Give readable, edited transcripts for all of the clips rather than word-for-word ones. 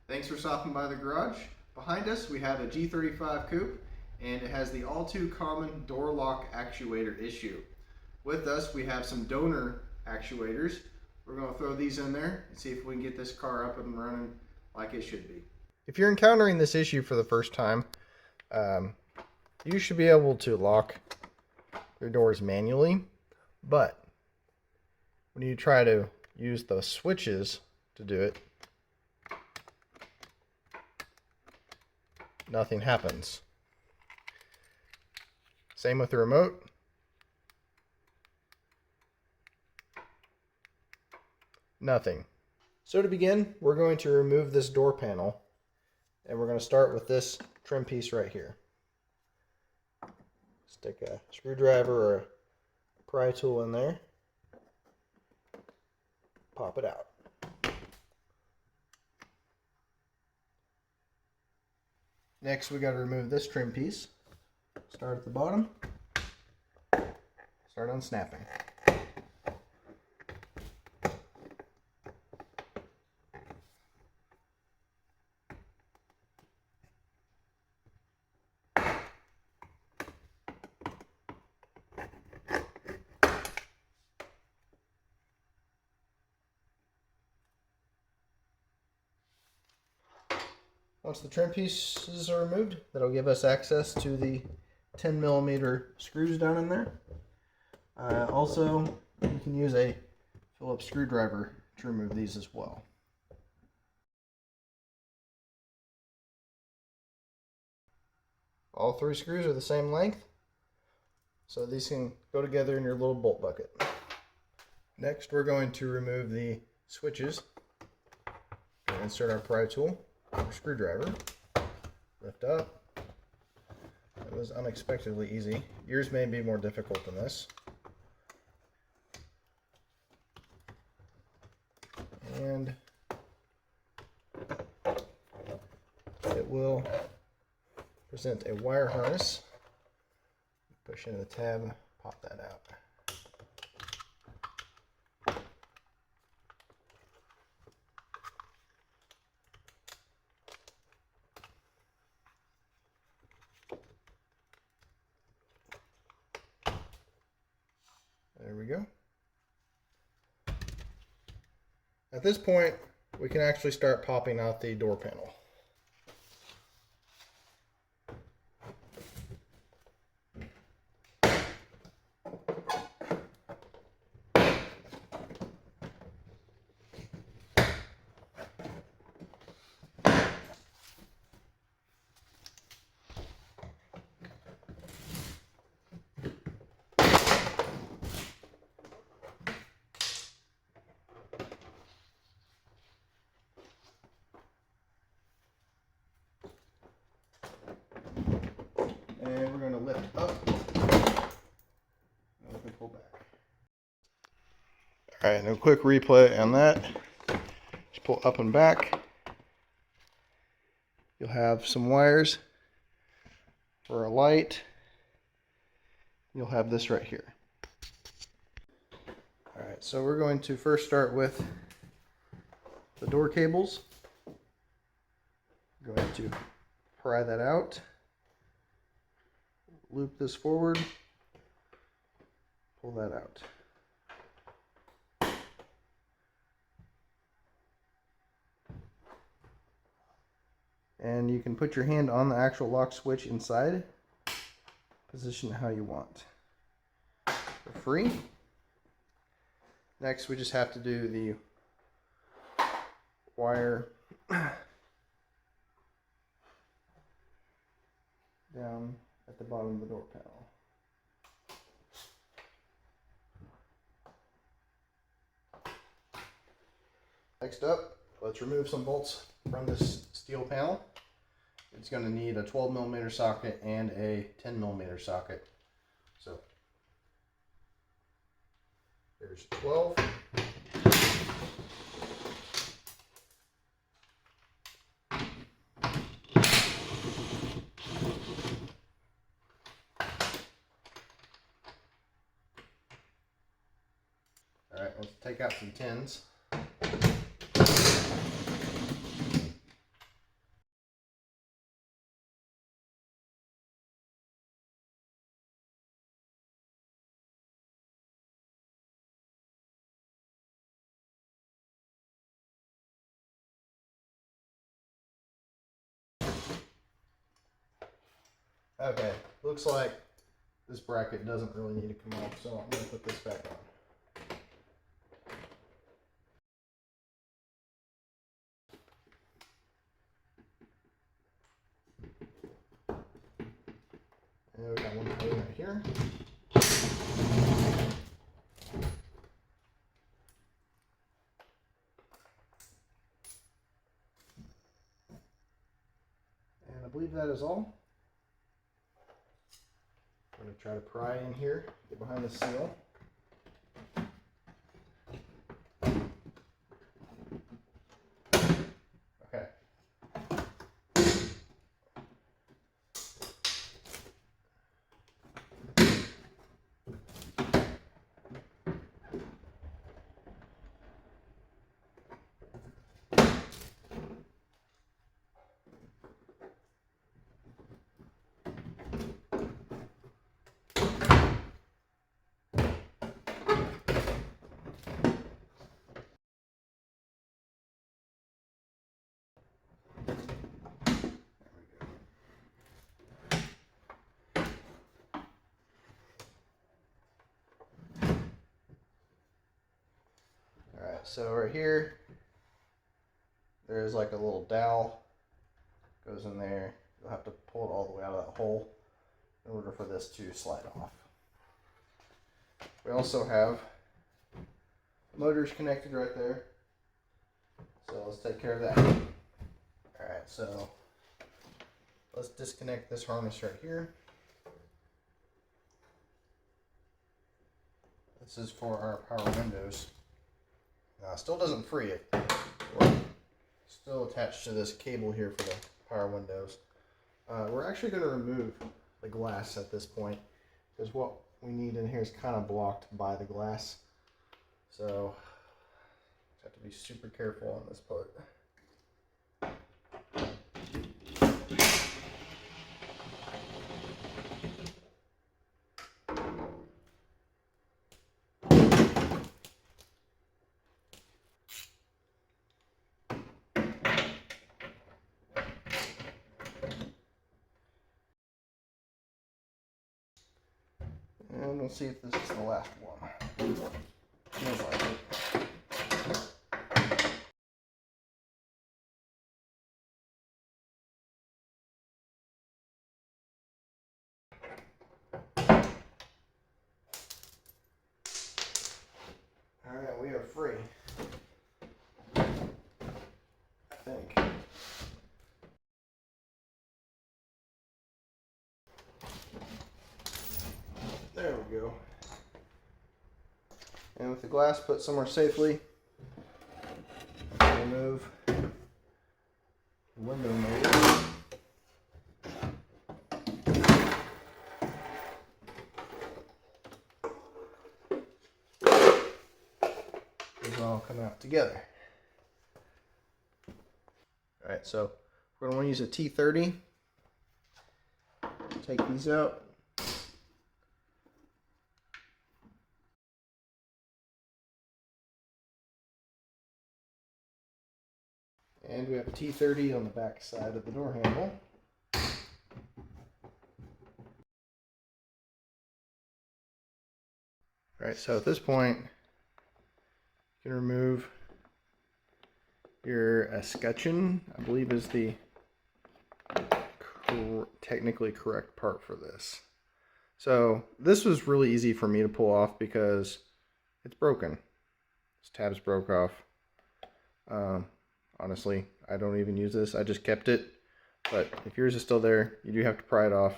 Thanks for stopping by the garage. Behind us we have a G35 coupe, and it has the all too common door lock actuator issue. With us we have some donor actuators. We're going to throw these in there and see if we can get this car up and running like it should be. If you're encountering this issue for the first time, you should be able to lock your doors manually, but when you try to use the switches to do it, nothing happens. Same with the remote. Nothing. So to begin, we're going to remove this door panel, and we're going to start with this trim piece right here. Stick a screwdriver or a pry tool in there. Pop it out. Next, we got to remove this trim piece. Start at the bottom. Start unsnapping. Once the trim pieces are removed, that'll give us access to the 10mm screws down in there. Also, you can use a Phillips screwdriver to remove these as well. All three screws are the same length, so these can go together in your little bolt bucket. Next, we're going to remove the switches. Insert our pry tool. Screwdriver, lift up. It was unexpectedly easy. Yours may be more difficult than this. And it will present a wire harness. Push into the tab, pop that out. There we go. At this point, we can actually start popping out the door panel. And we're going to lift up and we can pull back. Alright, and a quick replay on that. Just pull up and back. You'll have some wires for a light. You'll have this right here. Alright, so we're going to first start with the door cables. I'm going to pry that out. Loop this forward, pull that out. And you can put your hand on the actual lock switch inside, position it how you want. For free. Next, we just have to do the wire down at the bottom of the door panel. Next up, let's remove some bolts from this steel panel. It's going to need a 12mm socket and a 10mm socket. So there's 12. Alright, let's take out some tins. Okay, looks like this bracket doesn't really need to come off, so I'm going to put this back on. And we got one hole right here. And I believe that is all. I'm going to try to pry in here, get behind the seal. Okay. Alright, so right here, there's like a little dowel, goes in there. You'll have to pull it all the way out of that hole in order for this to slide off. We also have motors connected right there, so let's take care of that. Alright, so let's disconnect this harness right here. This is for our power windows. Still doesn't free it. We're still attached to this cable here for the power windows. We're actually going to remove the glass at this point because what we need in here is kind of blocked by the glass. So have to be super careful on this part. And we'll see if this is the last one. Feels like it. Alright, we are free. I think. There we go. And with the glass put somewhere safely, remove the window motor. These will all come out together. Alright, so we're going to want to use a T30. Take these out. And we have a T30 on the back side of the door handle. Alright, so at this point, you can remove your escutcheon, I believe is the technically correct part for this. So this was really easy for me to pull off because it's broken. This tabs broke off. Honestly, I don't even use this. I just kept it. But if yours is still there, you do have to pry it off.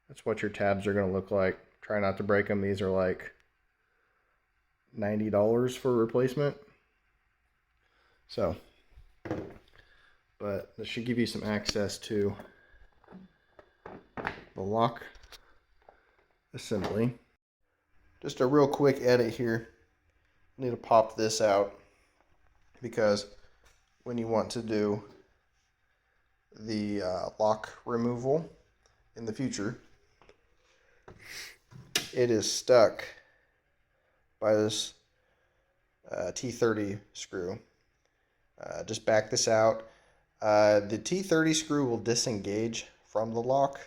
That's what your tabs are going to look like. Try not to break them. These are like $90 for replacement. So, but this should give you some access to the lock assembly. Just a real quick edit here. I need to pop this out because when you want to do the lock removal in the future, it is stuck by this T30 screw. Just back this out. The T30 screw will disengage from the lock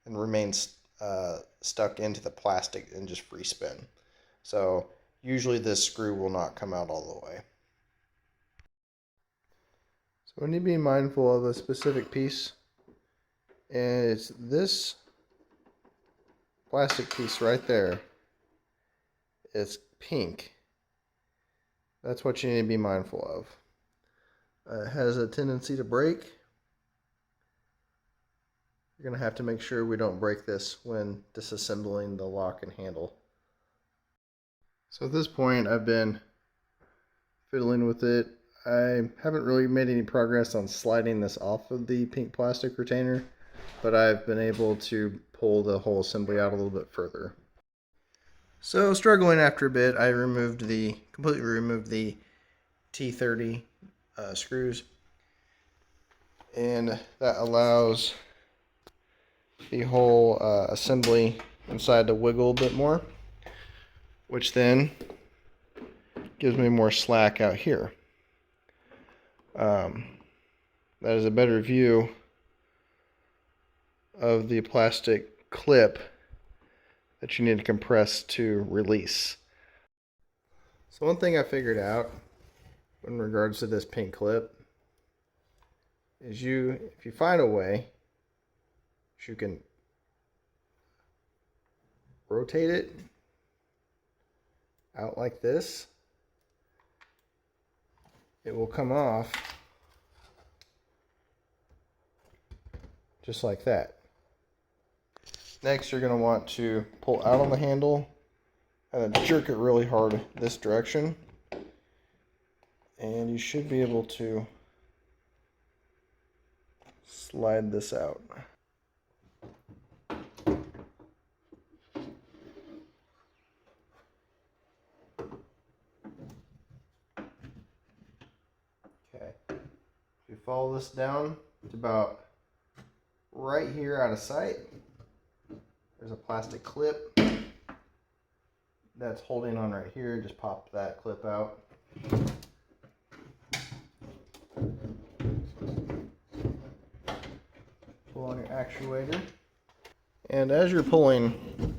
and remains stuck into the plastic and just free spin. So usually this screw will not come out all the way. So we need to be mindful of a specific piece, and it's this plastic piece right there. It's pink. That's what you need to be mindful of. It has a tendency to break. You're going to have to make sure we don't break this when disassembling the lock and handle. So at this point, I've been fiddling with it. I haven't really made any progress on sliding this off of the pink plastic retainer, but I've been able to pull the whole assembly out a little bit further. So struggling after a bit, I completely removed the T30 screws, and that allows the whole assembly inside to wiggle a bit more, which then gives me more slack out here. That is a better view of the plastic clip that you need to compress to release. So one thing I figured out in regards to this pink clip is if you find a way, you can rotate it out like this, it will come off just like that. Next, you're going to want to pull out on the handle and jerk it really hard this direction, and you should be able to slide this out. Okay, if you follow this down, it's about right here out of sight. There's a plastic clip that's holding on right here. Just pop that clip out. Pull on your actuator. And as you're pulling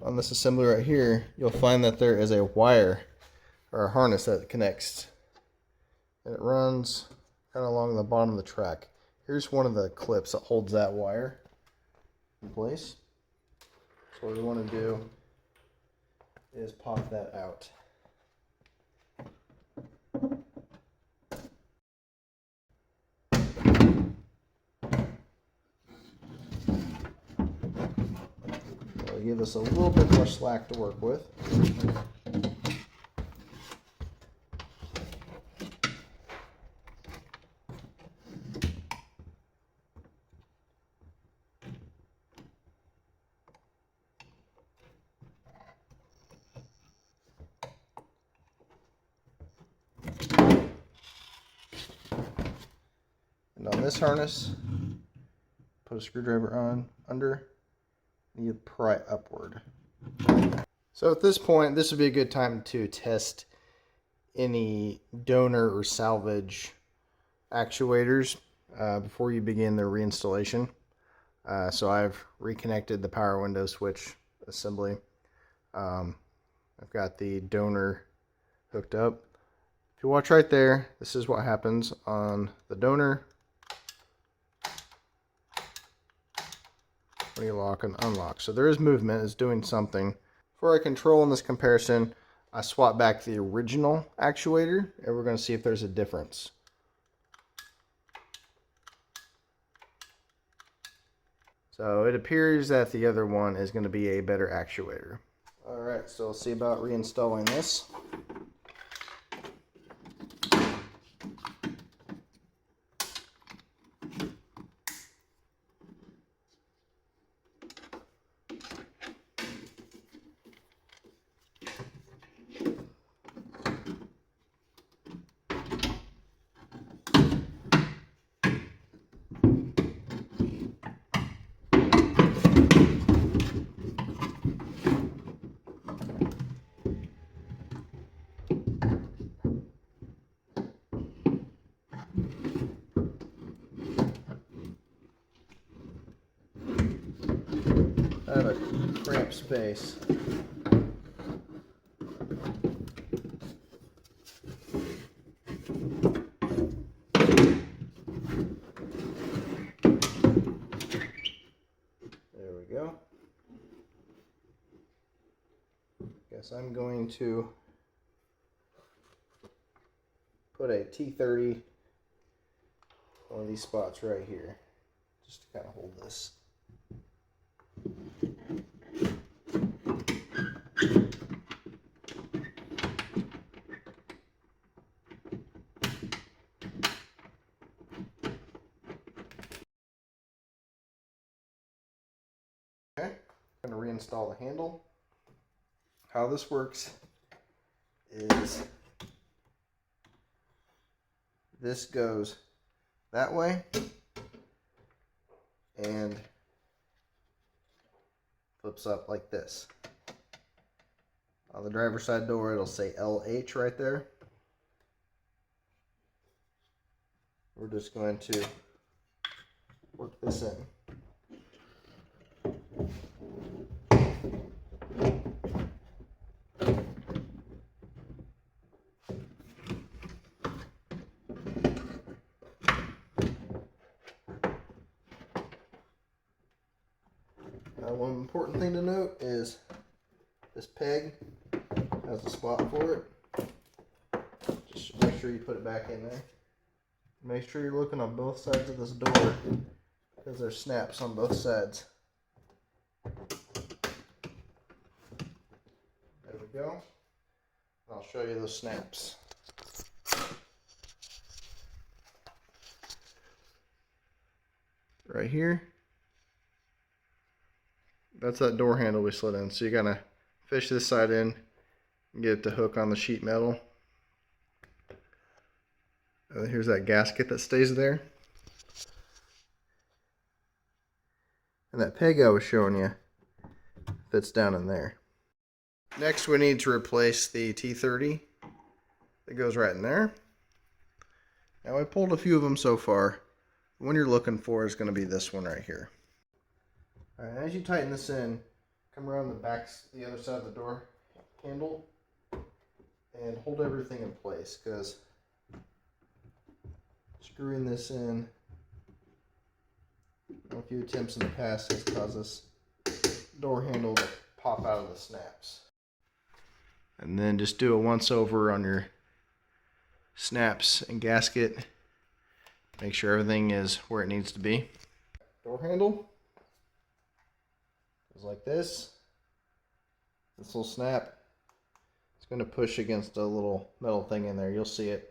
on this assembly right here, you'll find that there is a wire or a harness that connects. And it runs kind of along the bottom of the track. Here's one of the clips that holds that wire in place. So what we want to do is pop that out. It'll give us a little bit more slack to work with. And on this harness, put a screwdriver on under, and you pry upward. So at this point, this would be a good time to test any donor or salvage actuators before you begin the reinstallation. So I've reconnected the power window switch assembly. I've got the donor hooked up. If you watch right there, this is what happens on the donor when you lock and unlock. So there is movement, it's doing something. For a control in this comparison, I swap back the original actuator, and we're going to see if there's a difference. So it appears that the other one is going to be a better actuator. Alright, so we'll see about reinstalling this. up space. There we go. Guess I'm going to put a T30 on one of these spots right here, just to kind of hold this. Okay, I'm going to reinstall the handle. How this works is this goes that way and flips up like this. On the driver's side door, it'll say LH right there. We're just going to work this in. One important thing to note is this peg has a spot for it. Just make sure you put it back in there. Make sure you're looking on both sides of this door because there's snaps on both sides. There we go. I'll show you those snaps. Right here. That's that door handle we slid in. So you gotta fish this side in and get it to hook on the sheet metal. Here's that gasket that stays there. And that peg I was showing you fits down in there. Next we need to replace the T30 that goes right in there. Now I pulled a few of them so far. The one you're looking for is going to be this one right here. Alright, as you tighten this in, come around the other side of the door handle and hold everything in place, because screwing this in a few attempts in the past has caused this door handle to pop out of the snaps. And then just do a once over on your snaps and gasket. Make sure everything is where it needs to be. Door handle is like this. This little snap, it's going to push against a little metal thing in there. You'll see it.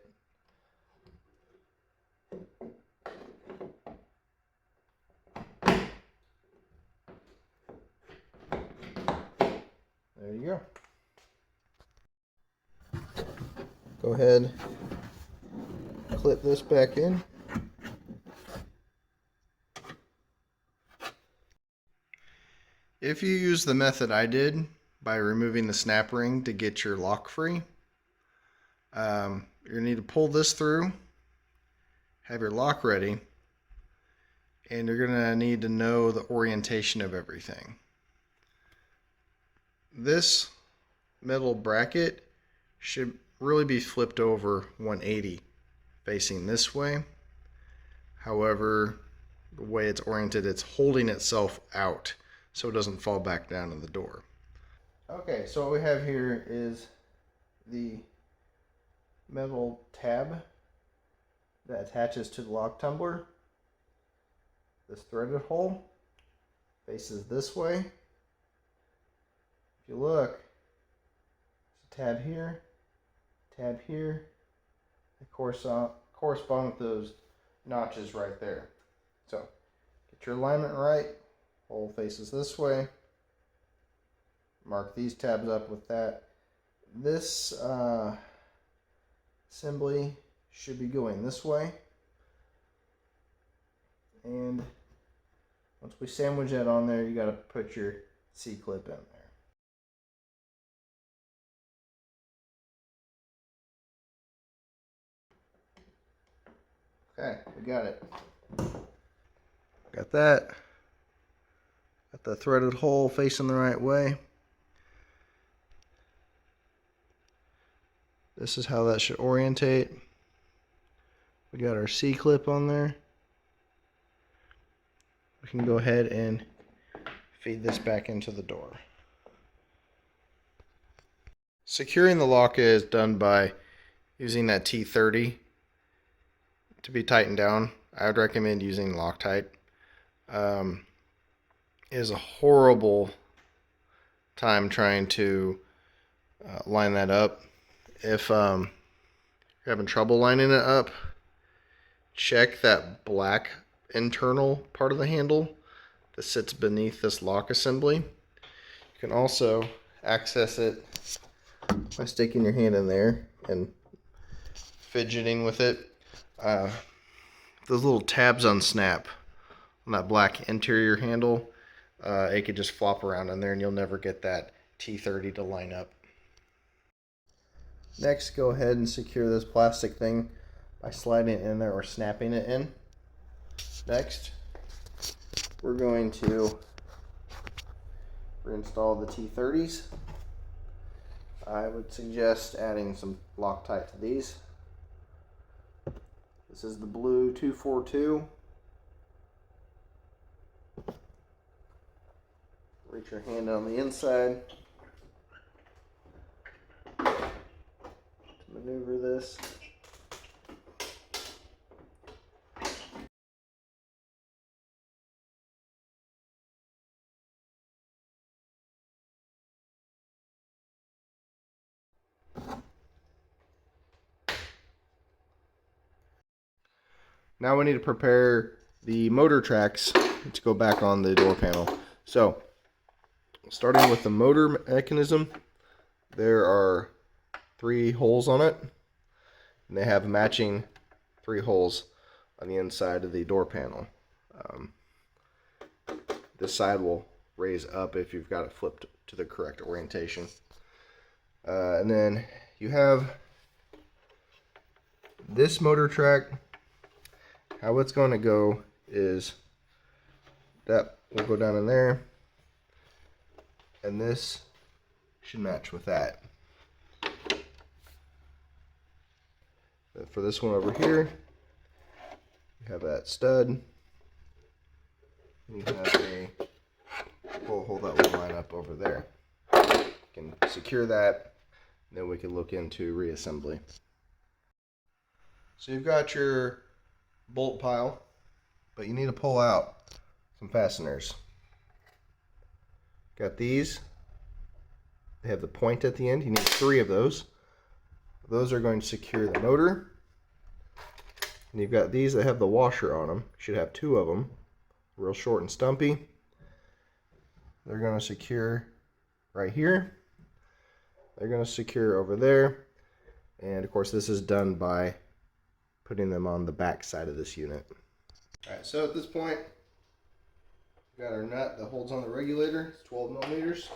There you go. Go ahead, clip this back in. If you use the method I did by removing the snap ring to get your lock free, you're going to need to pull this through, have your lock ready, and you're going to need to know the orientation of everything. This metal bracket should really be flipped over 180 facing this way. However, the way it's oriented, it's holding itself out so it doesn't fall back down in the door. Okay, so what we have here is the metal tab that attaches to the lock tumbler. This threaded hole faces this way. If you look, there's a tab here, they correspond with those notches right there. So get your alignment right. Hole faces this way. Mark these tabs up with that. This assembly should be going this way. And once we sandwich that on there, you got to put your C-clip in there. Okay, we got it. Got that. Got Got the threaded hole facing the right way. This is how that should orientate. We got our C-clip on there. We can go ahead and feed this back into the door. Securing the lock is done by using that T30 to be tightened down. I would recommend using Loctite. It is a horrible time trying to line that up. If you're having trouble lining it up, check that black internal part of the handle that sits beneath this lock assembly. You can also access it by sticking your hand in there and fidgeting with it. Those little tabs unsnap on that black interior handle. It could just flop around in there and you'll never get that T30 to line up. Next, go ahead and secure this plastic thing by sliding it in there or snapping it in. Next, we're going to reinstall the T30s. I would suggest adding some Loctite to these. This is the blue 242. Reach your hand on the inside to maneuver this. Now we need to prepare the motor tracks to go back on the door panel. So, starting with the motor mechanism, there are 3 holes on it, and they have matching 3 holes on the inside of the door panel. This side will raise up if you've got it flipped to the correct orientation. And then you have this motor track. How it's going to go is that will go down in there, and this should match with that. But for this one over here, you have that stud, and you have a pull hole that will line up over there. You can secure that, and then we can look into reassembly. So you've got your bolt pile, but you need to pull out some fasteners. Got these. They have the point at the end. You need 3 of those. Those are going to secure the motor. And you've got these that have the washer on them. You should have 2 of them. Real short and stumpy. They're going to secure right here. They're going to secure over there. And of course this is done by putting them on the back side of this unit. Alright, so at this point, we've got our nut that holds on the regulator. It's 12 millimeters.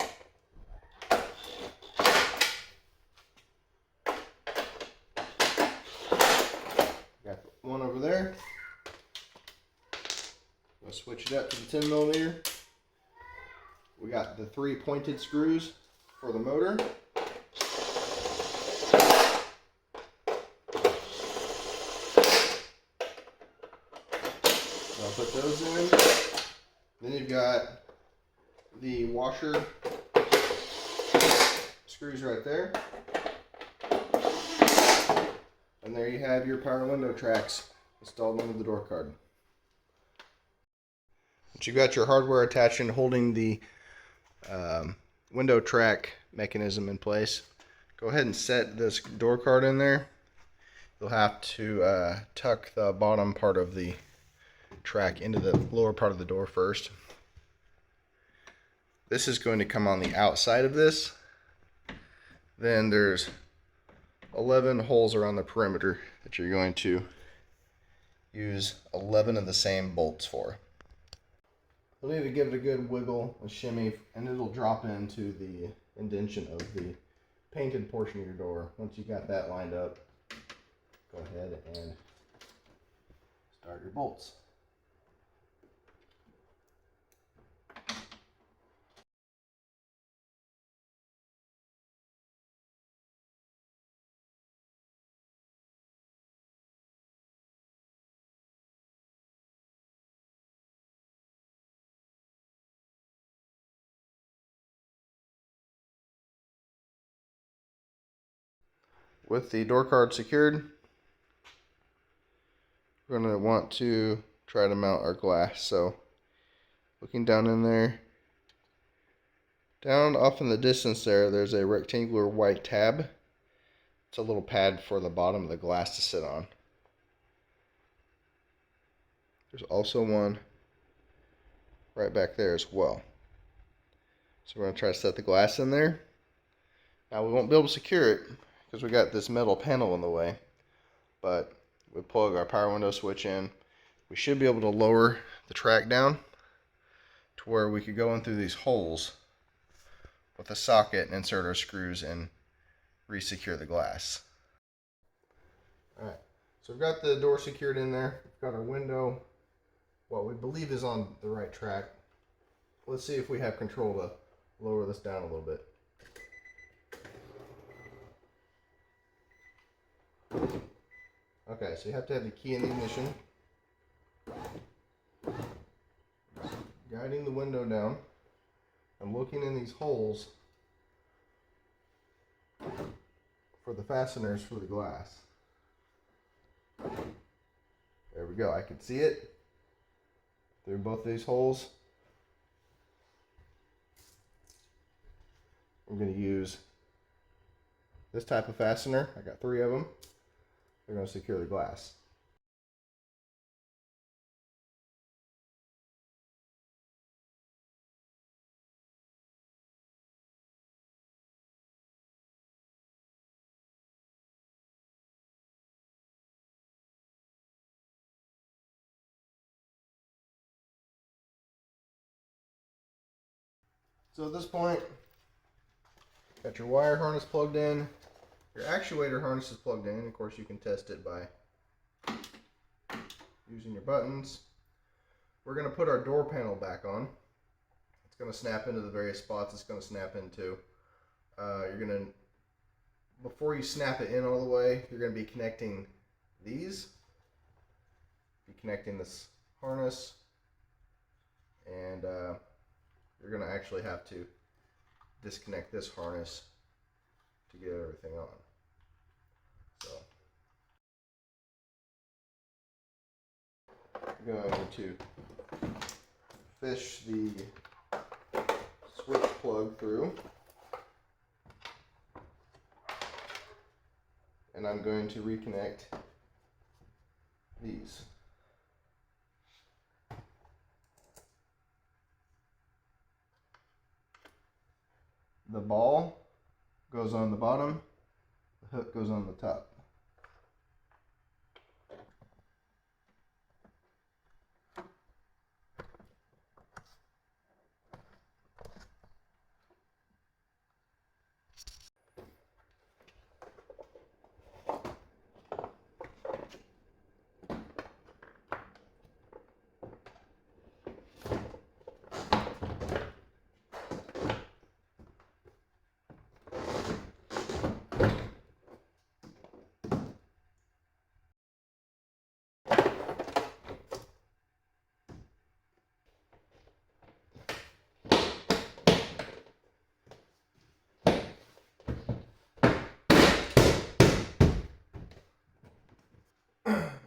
Got one over there. We'll switch it up to the 10 millimeter. We got the 3 pointed screws for the motor. I'll put those in. Then you've got the washer screws right there. And there you have your power window tracks installed into the door card. Once you've got your hardware attached and holding the window track mechanism in place, go ahead and set this door card in there. You'll have to tuck the bottom part of the track into the lower part of the door first. This is going to come on the outside of this. Then there's 11 holes around the perimeter that you're going to use 11 of the same bolts for. You'll need to give it a good wiggle and shimmy, and it'll drop into the indentation of the painted portion of your door. Once you got that lined up, go ahead and start your bolts. With the door card secured, we're going to want to try to mount our glass. So looking down in there, down off in the distance there's a rectangular white tab. It's a little pad for the bottom of the glass to sit on. There's also one right back there as well. So we're going to try to set the glass in there. Now we won't be able to secure it because we got this metal panel in the way, but we plug our power window switch in. We should be able to lower the track down to where we could go in through these holes with a socket and insert our screws and re-secure the glass. Alright, so we've got the door secured in there. We've got our window, what we believe is on the right track. Let's see if we have control to lower this down a little bit. Okay, so you have to have the key in the ignition. Guiding the window down. I'm looking in these holes for the fasteners for the glass. There we go. I can see it through both these holes. I'm going to use this type of fastener. I got 3 of them. They're going to secure the glass. So at this point, got your wire harness plugged in, your actuator harness is plugged in. Of course, you can test it by using your buttons. We're going to put our door panel back on. It's going to snap into the various spots it's going to snap into. You're going to, before you snap it in all the way, you're going to be connecting these. Be connecting this harness, and you're going to actually have to disconnect this harness to get everything on. So I'm going to fish the switch plug through, and I'm going to reconnect these. The ball goes on the bottom, the hook goes on the top.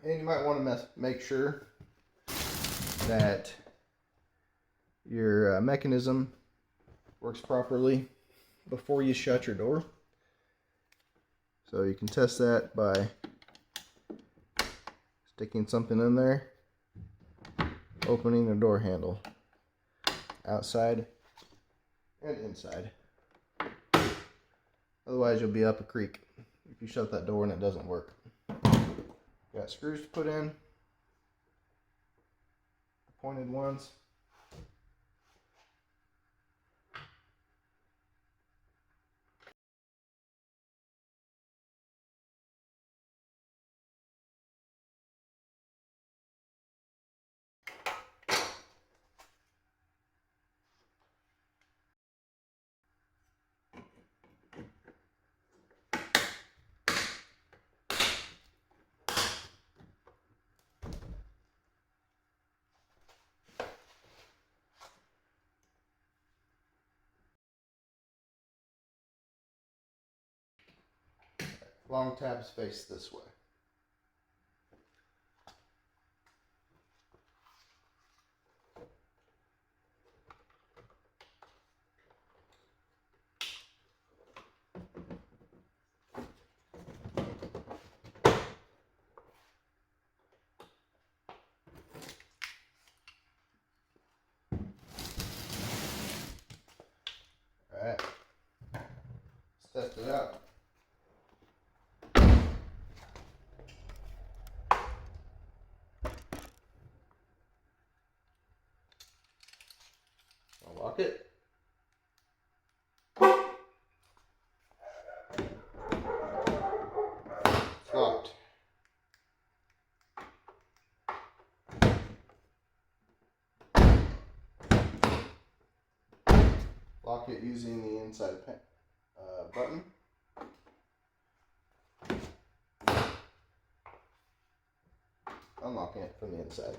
And you might want to make sure that your mechanism works properly before you shut your door. So you can test that by sticking something in there, opening the door handle, outside and inside. Otherwise you'll be up a creek if you shut that door and it doesn't work. Got screws to put in, pointed ones. long tabs face this way. Alright, let's test it out. I'll lock it. It's locked. Lock it using the inside button. Unlocking it from the inside.